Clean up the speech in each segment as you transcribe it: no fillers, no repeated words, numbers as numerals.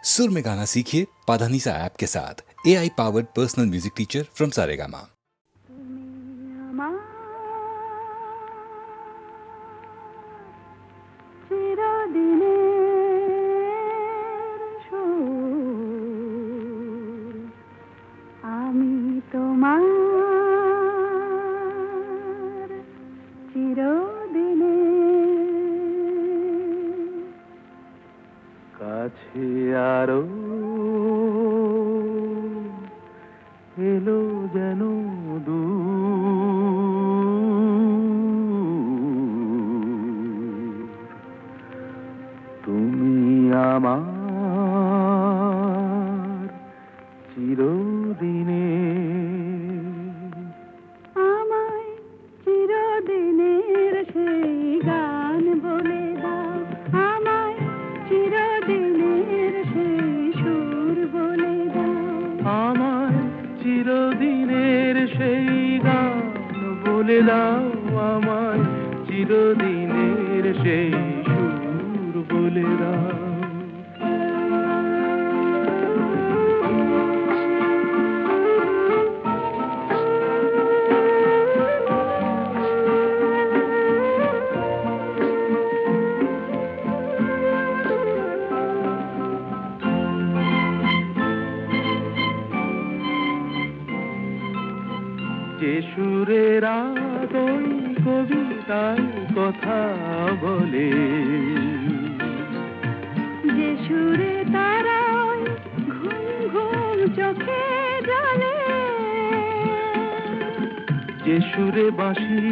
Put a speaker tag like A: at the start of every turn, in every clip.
A: सुर में गाना सीखिए पाधानीसा ऐप के साथ। AI powered personal music teacher from Saregama.
B: কাছে আরো এলো যেন দূর, তুমি আমার চিরদিনে,
C: আমায় চিরদিনের সেই গান বলে দাও, আমায় চিরদিনের সেই সুর বলে দাও,
B: আমায় চিরদিনের সেই গান বলে দাও, আমায় চিরদিনের সেই সুর বলে দাও। যে সুরের আদই কবিতায় কথা বলে,
C: যে সুরে তারায় ঘুম ঘুম চোখে জলে,
B: যে সুরে বাঁশি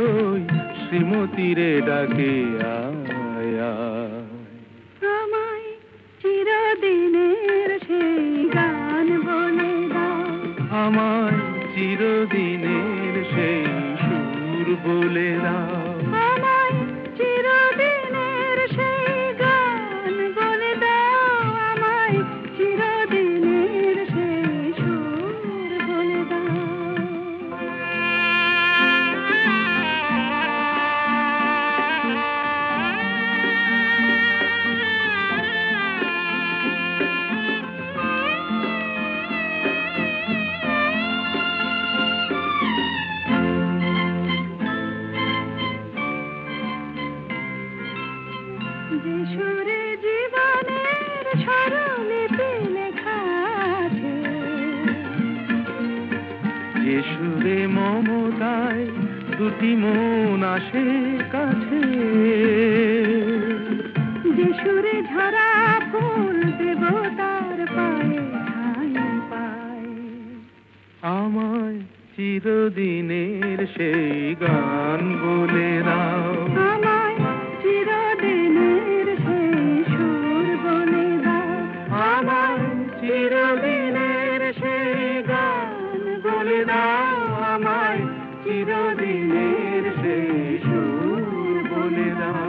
B: ওই শ্রীমতীরে ডাকে আয় আয়,
C: আমায় চিরদিনের সেই গান বলে দাও,
B: আমায় চিরদিনের সেই সুর বলে দাও,
C: আমায় চিরদিনের সেই গান বলে দাও, আমায় চিরদিনের সেই সুর বলে দাও। যে সুরে জীবনের স্বরলিপি লেখা আছে,
B: যে সুরে মমতায় দুটি মন আসে কাছে,
C: যে সুরে ঝরা ফুল দেবতার পায়ে ঠাঁই পায়,
B: আমায় চিরদিনের সেই গান বলে দাও,
C: আমায় চিরদিনের সেই সুর বলে দাও,
B: আমায় চিরদিনের সেই গান বলে দাও, আমায় চিরদিনের সেই সুর বলে দাও।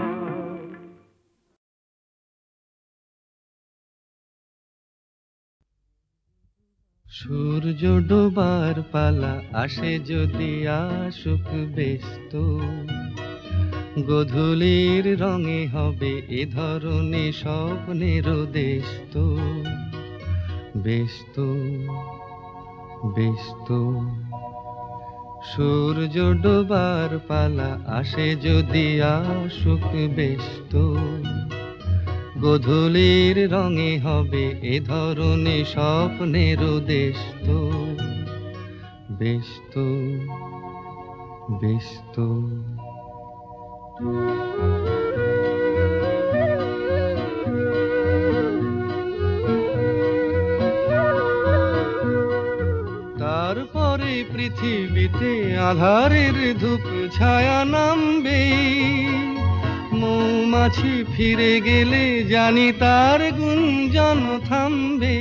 D: সূর্য ডোবার পালা আসে যদি আসুক ব্যস্ত, গোধূলির রঙে হবে এ ধরনে স্বপ্নের দেশ তো, ব্যস্ত ব্যস্ত। সূর্য ডোবার পালা আসে যদি আসুক ব্যস্ত, গোধূলির রঙে হবে এ ধরনে স্বপ্নের দেশ তো, ব্যস্ত ব্যস্ত। তারপরে পৃথিবীতে আঁধারের ধূপ ছায়া নামবে, মৌমাছি ফিরে গেলে জানি তার গুঞ্জন থামবে।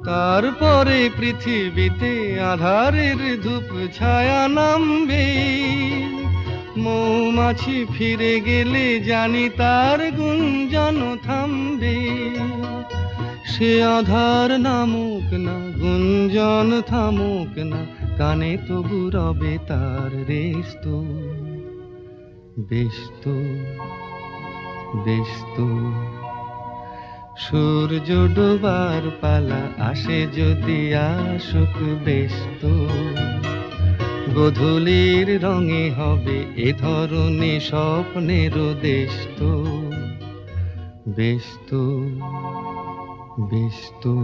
D: তারপরে পৃথিবীতে আঁধারের ধূপ ছায়া নামবে, মৌমাছি ফিরে গেলে জানি তার গুঞ্জন থামবে। সে আধার নামুক না, গুঞ্জন থামুক না, কানে তবু রবে তার রেশ তো, বেশ তো, বেশ তো, সূর্য ডোবার পালা আসে যদি আসুক, বেশ তো, গোধূলির রঙে হবে এ ধরনী স্বপ্নেরও দেশ তো, বেশ তো, বেশ তো।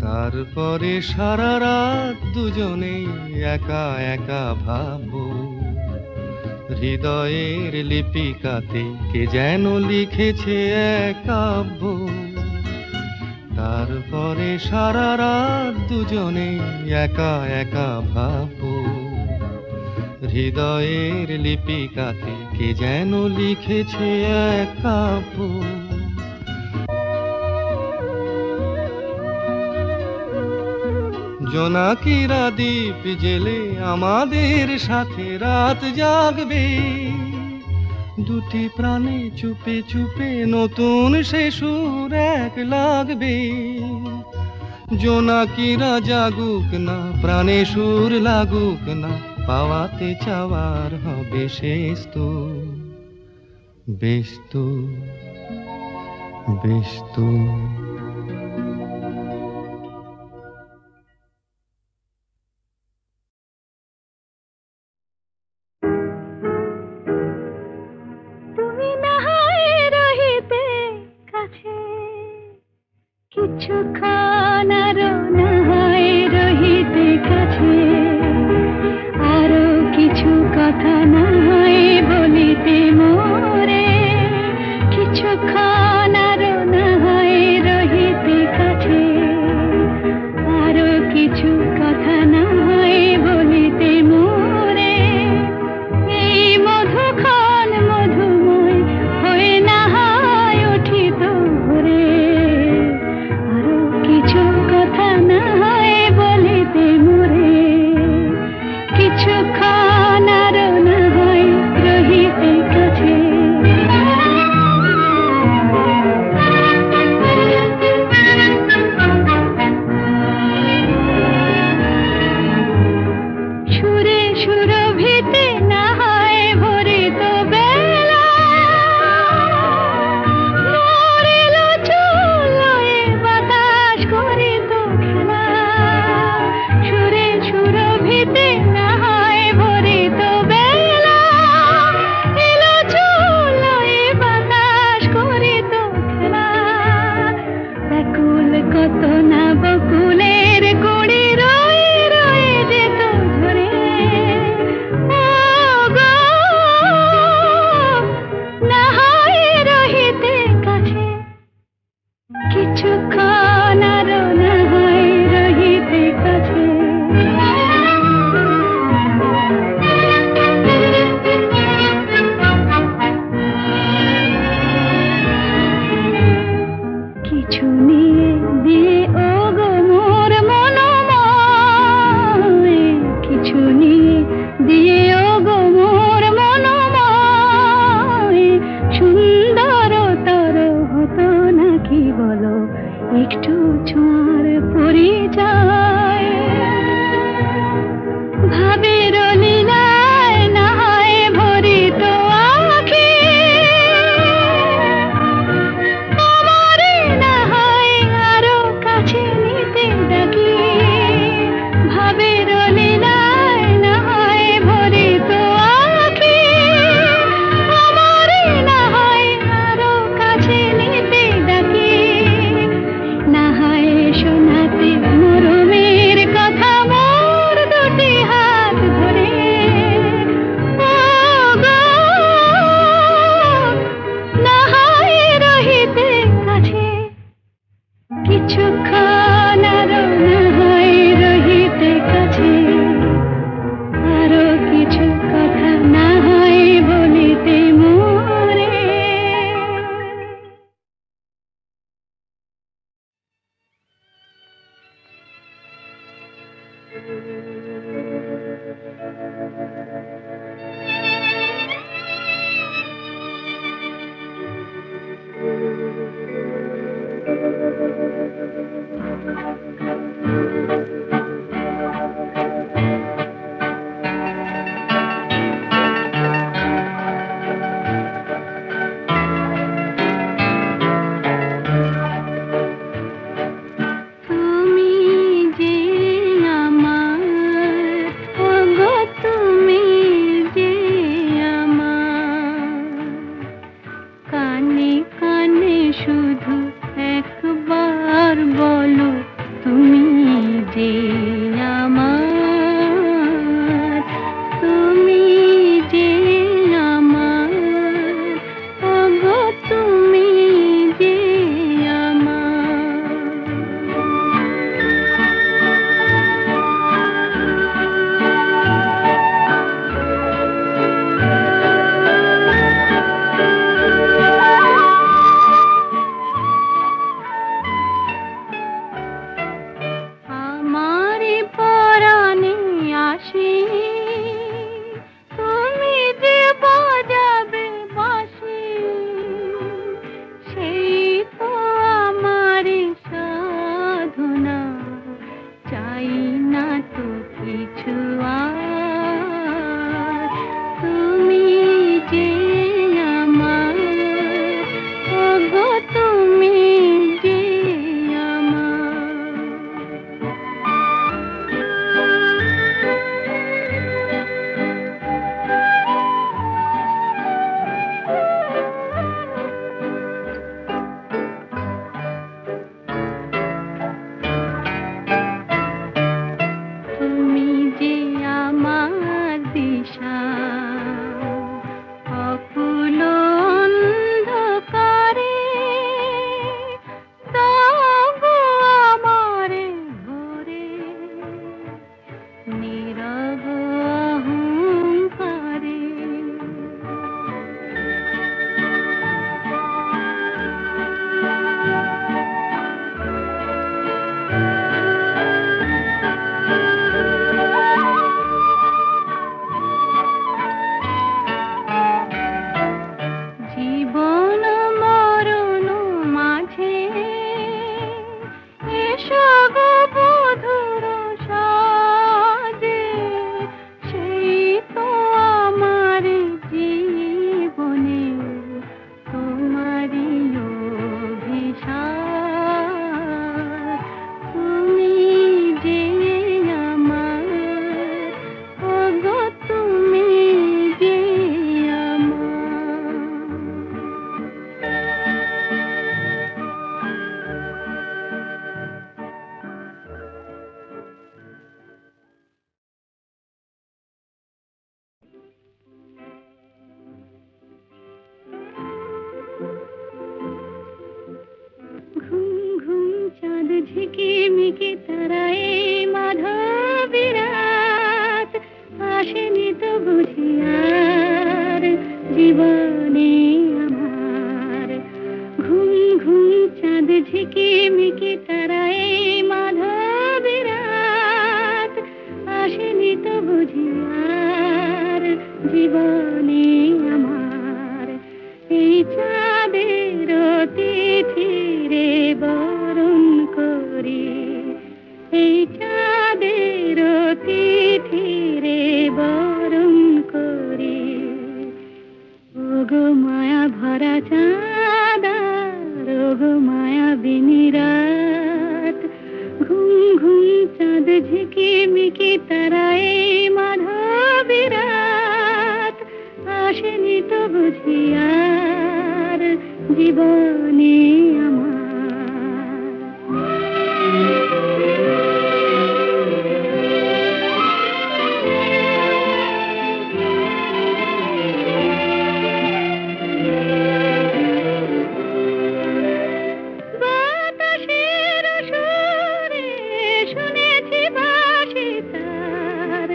D: তারপরে সারা রাত দুজনেই একা একা ভাববো, হৃদয়ের লিপিকাতে কে যেন লিখেছে এক কাব্য। তারপরে সারা রাত দুজনেই একা একা ভাববো, হৃদয়ের লিপিকাতে কে যেন লিখেছে এক কাব্য। জোনাকিরা দ্বীপ জেলে আমাদের সাথে রাত জাগবে, দুটি প্রাণে চুপে চুপে নতুন সে সুর এক লাগবে। জোনাকিরা জাগুক না, প্রাণে সুর লাগুক না, পাওয়াতে চাওয়ার হবে শেষ তো, বেশ তো, বেশ তো।
C: তুমি না হয় রহিতে কাছে, কিছুক্ষণ আরো না হয় রহিতে কাছে, আরো কিছু কথা না হয় বলিতে মোরে, কিছুক্ষণ আরো না হয় রহিতে কাছে, আরো কিছু কথা না হয় বলিতে মোরে। এই মধুক্ষণ মধুময় হয়ে না হয় উঠিত ভোরে, আরো কিছু কথা না হয় বলিতে মোরে, কিছুক্ষণ আরো না হয় রহিতে কাছে। সুরে সুরভিতে না হয় ভরিত বেলা, মরিল চুলোয় বাতাস করিত খেলা। সুরে সুরভিতে না হয় ভরিত বেলা, এলো চুলোয় বাতাস করিত খেলা। ব্যাকুল কত না বকুলের কুড়ি রয়ে রয়ে যেত ঝরে, ও গো না হয় রহিতে কাছে, কিছুক্ষণ আরো না হয় রহিতে কাছে। কিছু নিয়ে দিয়ে ও গো মোর মনোময়, কিছু নিয়ে দিয়ে ও গো মোর মনোময়, সুন্দরতর হতো নাকি বলো একটু ছোঁয়ার পরিচয়। ভাবের লীলায় না হয় ভরিত আঁখি, আমারে না হয় আরো কাছে নিতে ডাকি। ভাবের লীলায় না হয় ভরিত আঁখি, আমারে না হয় আরো কাছে নিতে ডাকি। না হয় শোনাতে মরমের কথা মোর দুটি হাত ধরে, ও গো না হয় রহিতে কাছে, কিছুক্ষণ আরো না হয় রহিতে কাছে, আরো কিছু কথা না হয় বলিতে মোরে। ঝিকিমিকি তারায় মাধবী রাত আসেনি তো বুঝি আর জীবনে আমার ঘুম ঘুম চাঁদ ঝিকিমিকি তারায় মাধবী রাত আসেনি তো বুঝি আর জীবনে আমার এই চাঁদের তিথিরে বরণ করি এই চাঁদের তিথিরে বরণ করি ওগো মায়া ভরা চাঁদা ওগো মায়া বিনি রাত ঘুম ঘুম চাঁদ ঝিকিমিকি তারায় মাধবী রাত আসেনি তো বুঝি আর জীবনে আমার বাতাসের সুরে শুনেছি বাঁশি তার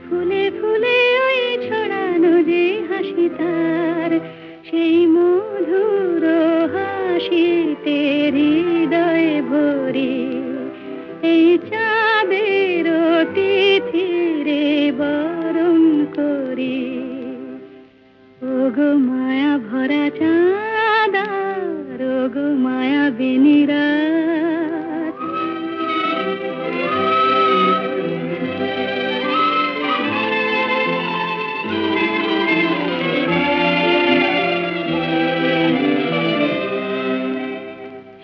C: ফুলে ফুলে ওই ছড়ানো যে হাসি তার সেই মধুর হাসিতে হৃদয় ভরে এই চাঁদের তিথিরে বরণ করি ওগো মায়া ভরা চাঁদা ওগো মায়া বিনি রাত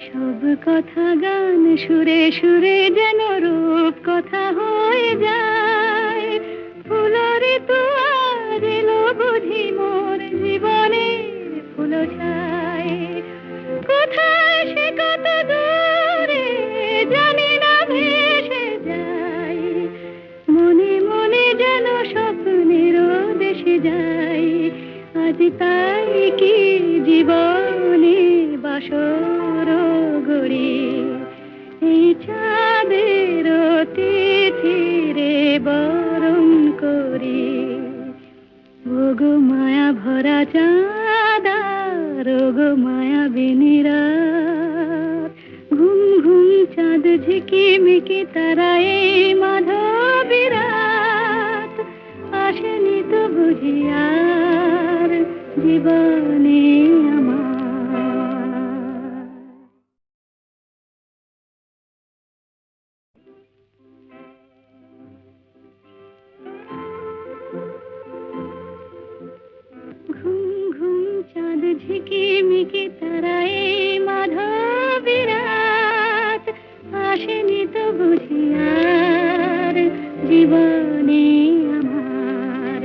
C: সব কথা গান সুরে সুরে যেন রূপ কথা হয়ে যায় ফুলরে তো আজ এলো বুঝি মোর জীবনের ফুল ছায় কোথায় সে কত দূরে জানি না ভেসে যায় মনে মনে যেন স্বপ্নের দেশে যাই আজ তাই কি জীবনে বাসর গড়ি এই চাঁদের তিথিরে বরণ করি ওগো মায়া ভরা চাঁদা ওগো মায়া বিনি রাত ঘুম ঘুম চাঁদ ঝিকিমিকি তারায় মাধবী রাত আসেনি তো বুঝি আর জীবনে আমার ঘুম ঘুম চাঁদ ঝিকিমিকি তারায় মাধবী রাত আসেনি তো বুঝি আর জীবনে আমার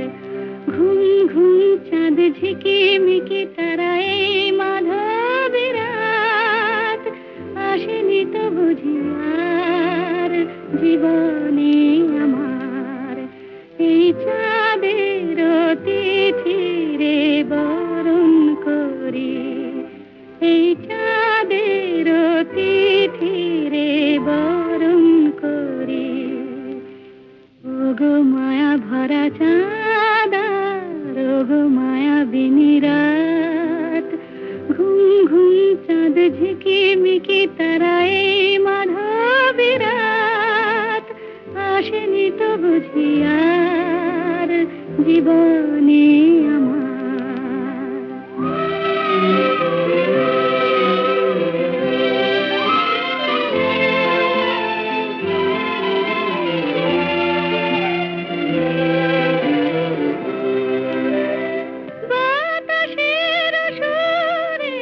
C: ঘুম ঘুম চাঁদ ঝিকিমিকি তারায় মাধবী রাত আসেনি তো বুঝি আর জীবনে আমার এই চাঁদের তিথিরে বরণ করি এই চাঁদের তিথিরে বরণ করি ওগো মায়া ভরা চাঁদা ওগো মায়া বিনি রাত ঘুম ঘুম চাঁদ ঝিকিমিকি তারায় মাধবী রাত আসেনি তো বুঝি আর জীবনে আমার বাতাসের সুরে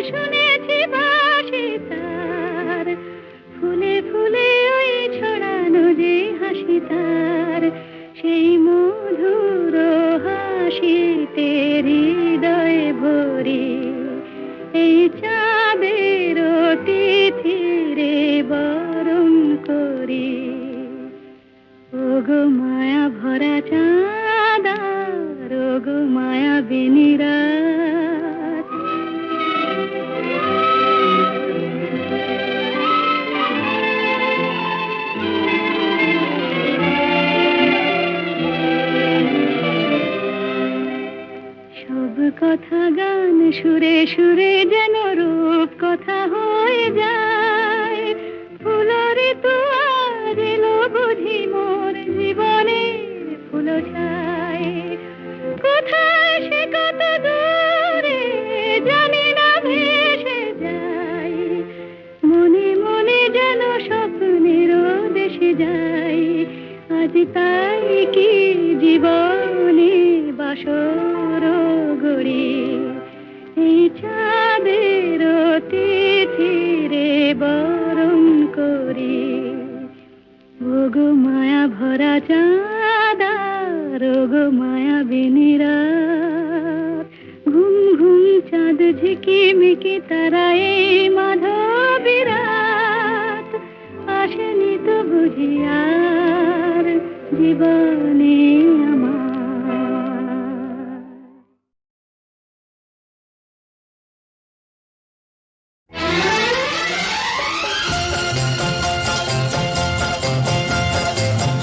C: শুনেছি বাঁশি তার ফুলে ফুলে ওই ছড়ানো যে হাসি তার সেই মধুর হাসিতে হৃদয় ভরে এই চাঁদের তিথিরে বরণ করি ওগো মায়া ভরা চাঁদা ওগো মায়া বিনি রাত আজ তাই কি জীবনে বাসর গড়ি এই চাঁদের তিথিরে বরণ করি ওগো মায়া ভরা চাঁদার ওগো মায়া বিনিরা ঘুম ঘুম চাঁদ ঝিকিমিকি তারা এই মাধবীরাত আসেনি তো বুঝিয়ার জীবনে আমার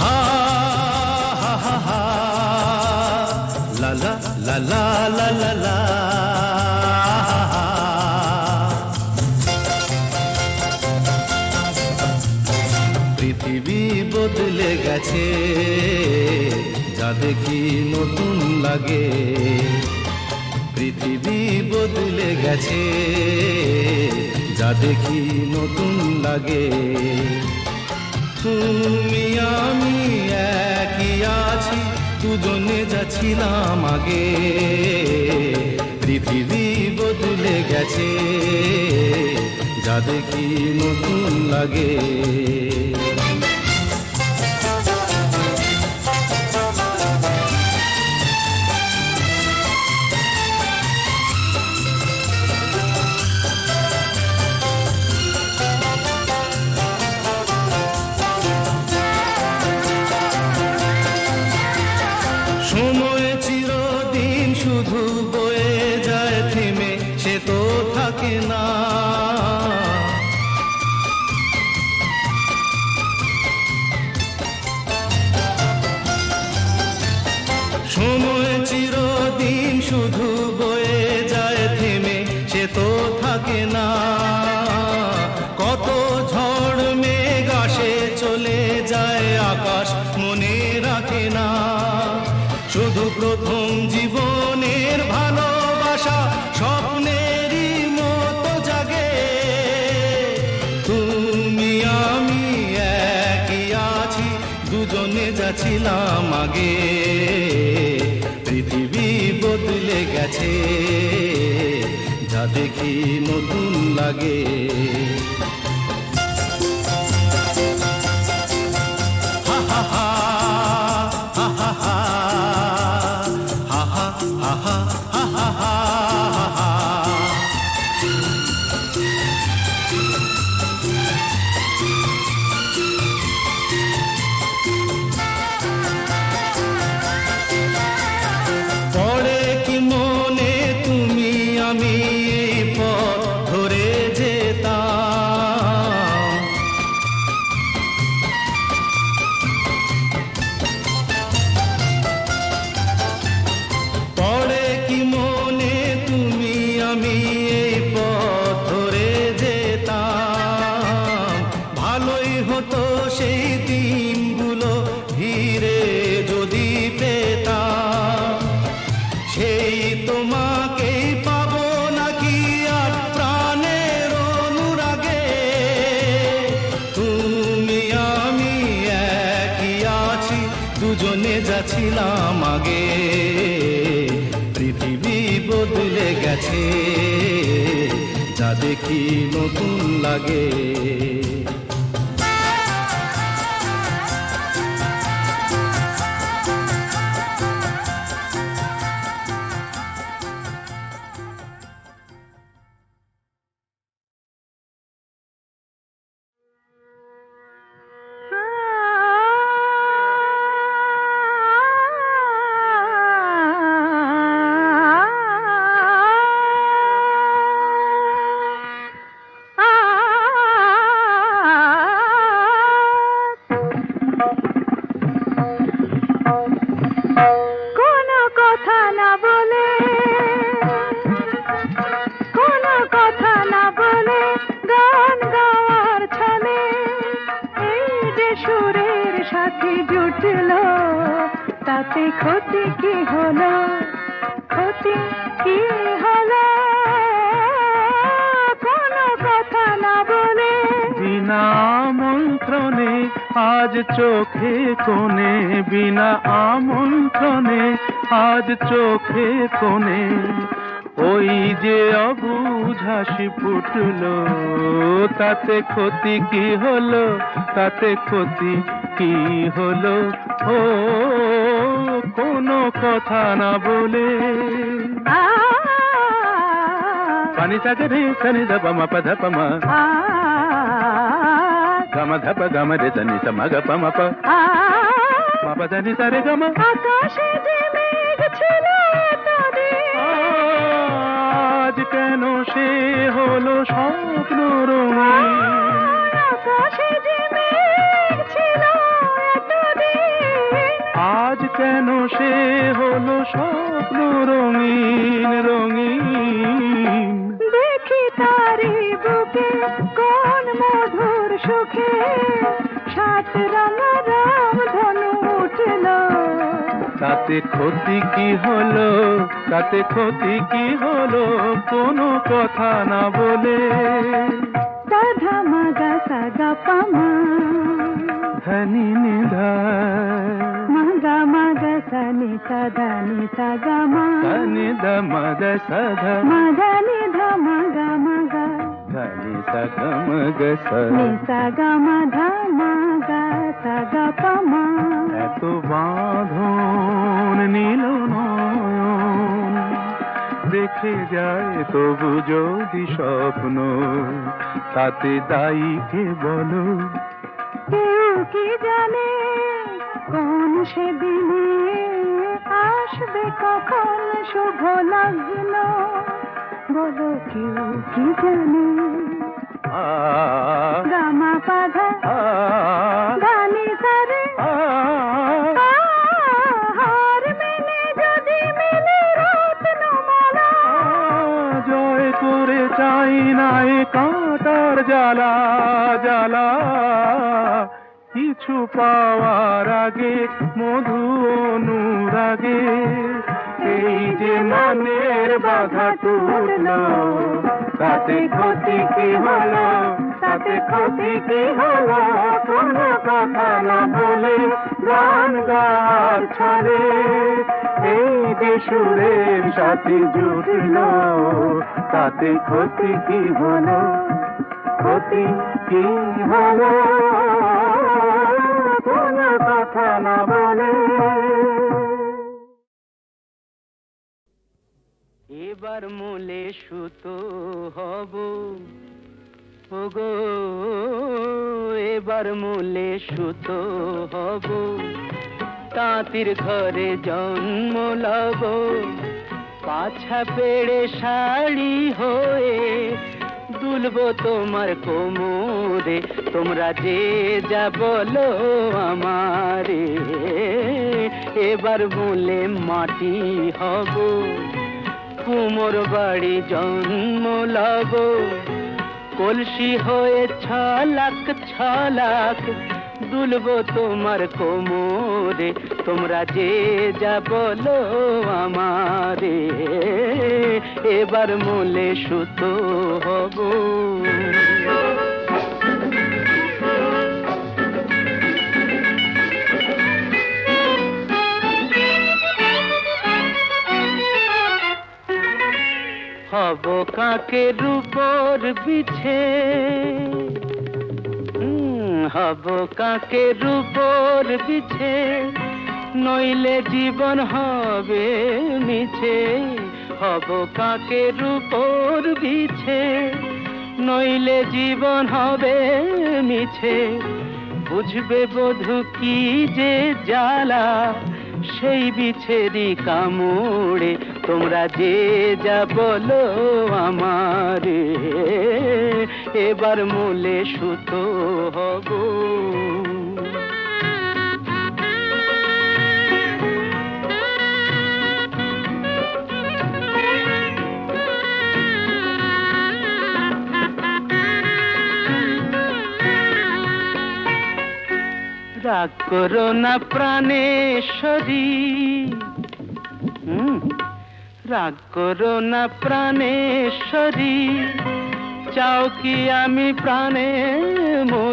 D: হা হা হা হা লা লা লা লা লা লা লা পৃথিবী বদলে গেছে যা দেখি নতুন লাগে পৃথিবী বদলে গেছে যা দেখি নতুন লাগে তুমি আমি একই আছি দুজনে যাচ্ছিলাম আগে পৃথিবী বদলে গেছে যা দেখি নতুন লাগে সময় চিরদিন শুধু বয়ে যায় থেমে সে তো থাকে না সময় চিরদিন শুধু বয়ে যায় থেমে সে তো থাকে না কত ঝড় মেঘ আসে চলে যায় আকাশ মনে রাখে না শুধু প্রথম জীবনের ভালোবাসা স্বপ্নেরই মতো জাগে তুমি আমি একই আছি দুজনে যাচ্ছিলাম আগে পৃথিবী বদলে গেছে যা দেখি নতুন লাগে হা হা হা হা হা হা ha ha ha ha ha ha পড়ে কি মনে তুমি আমি এই পথ ধরে যেতাম পড়ে কি মনে তুমি আমি এই পথ ধরে যেতাম ভালোই হতো সেই দিনগুলো ধীরে যদি পেতাম সেই তোমাকেই পাবো নাকি আর প্রাণের অনুরাগে তুমি আমি একই আছি দুজনে যাচ্ছিলাম আগে পৃথিবী বদলে গেছে যা দেখি নতুন লাগে
C: তাতে ক্ষতি কি হলো, ক্ষতি কি হলো, কোনো কথা না বলে
B: দিন বিনা আমন্ত্রণে আজ চোখে কোণে, বিনা আমন্ত্রণে আজ চোখে কোণে ওই যে অবুঝ হাসি ফুটলো, তাতে ক্ষতি কি হলো, তাতে ক্ষতি কি হলো? ও কোনো কথা না বলে পানি সাগরে রে সনি ধপ ম প ধপ ম গম ধপ গম রে সনি স ম গ প ম প ম প দ নি সা রে গ ম।
C: আকাশে যে মেঘ ছিল এতদিন,
B: আজ কেন সে হলো স্বপ্ন রঙিন,
C: আকাশে যে মেঘ ছিল এতদিন,
B: আজ কেন সে হলো স্বপ্ন রঙিন রঙিন।
C: দেখি তারি বুকে কোন মধুর সুখে সাত রাঙা রাম ধনু উঠল,
B: তাতে ক্ষতি কি হলো, তাতে ক্ষতি কি হলো? কোনো কথা না বলে
C: সাধা মাগা সাগা পামা,
B: ধনি নিধা
C: মাগা মাগা সানি সাধা নি সাগা মা,
B: ধনি দ মগ সধ
C: মাগা নি ধা মাগা মাগা
B: ধনি সগ মগ স।
C: নি সাগা মা ধা মাগা সাগা পামা।
B: এত বাঁধন নীল নয়ন দেখে যায় তবু যদি স্বপ্ন, তাতে দায়ী কে বলো?
C: কেউ কি জানে কোন সেদিনে আসবে কখন শুভ লগ্ন, বলো কেউ কি জানে?
B: আ
C: গামা পাধা
B: আ
C: গানি সারে
B: আ
C: হার মেনে যদি মেলে রত্নমালা,
B: জয় করে চাই না এ কাঁটার জ্বালা জ্বালা, কিছু পাওয়ার আগে মধু অনুরাগে এই যে মনের বাধা টুটলো, তাতে ক্ষতি কি হলো, তাতে ক্ষতি কি হলো? কোনো কথা না বলে গান গাওয়ার ছলে এই যে সুরের সাথে জুটলো, তাতে ক্ষতি কি হলো, ক্ষতি কি হলো? কোনো কথা না বলে
E: এবার মূলে সুতো হব ওগো, এবার মূলে সুতো হব, তাঁতির ঘরে জন্ম লব, পাছা পেড়ে শাড়ি হয়ে দুলবো তোমার কোমরে, তোমরা যে যা বলো আমারে। এবার মূলে মাটি হব, কুমোর বাড়ি জন্ম লব, কলসি হয়ে ছলাক ছলাক দুলবো তোমার কোমরে, তোমরা যে যা বলো আমারে। এবার মূলে সুতো হব। হব কাকের উপর বিছে, হব কাকের উপর বিছে, নইলে জীবন হবে মিছে। হব কাকের উপর বিছে, নইলে জীবন হবে মিছে। বুঝবে বধূ কি যে জ্বালা, সেই বিছেরি কামড়ে, তোমরা যে যা বলো আমারে। এবার মূলে সুতো হব। রাগ করো না প্রাণেশ্বরী, রাগ করো না প্রাণেশ্বরী, চাও কি আমি প্রাণে মরি?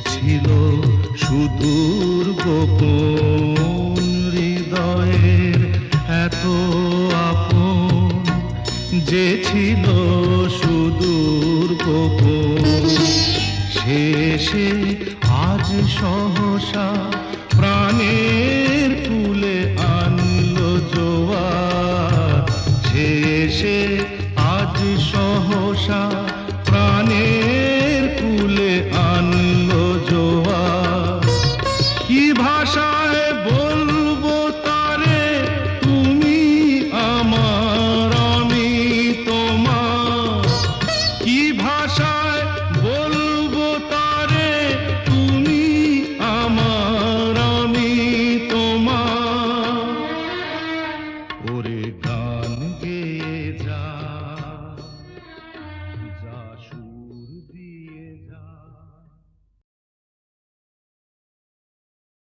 D: ছিল সুদূর গোপন হৃদয়ের এত আপন, যে ছিল সুদূর গোপন, শেষে আজ সহসা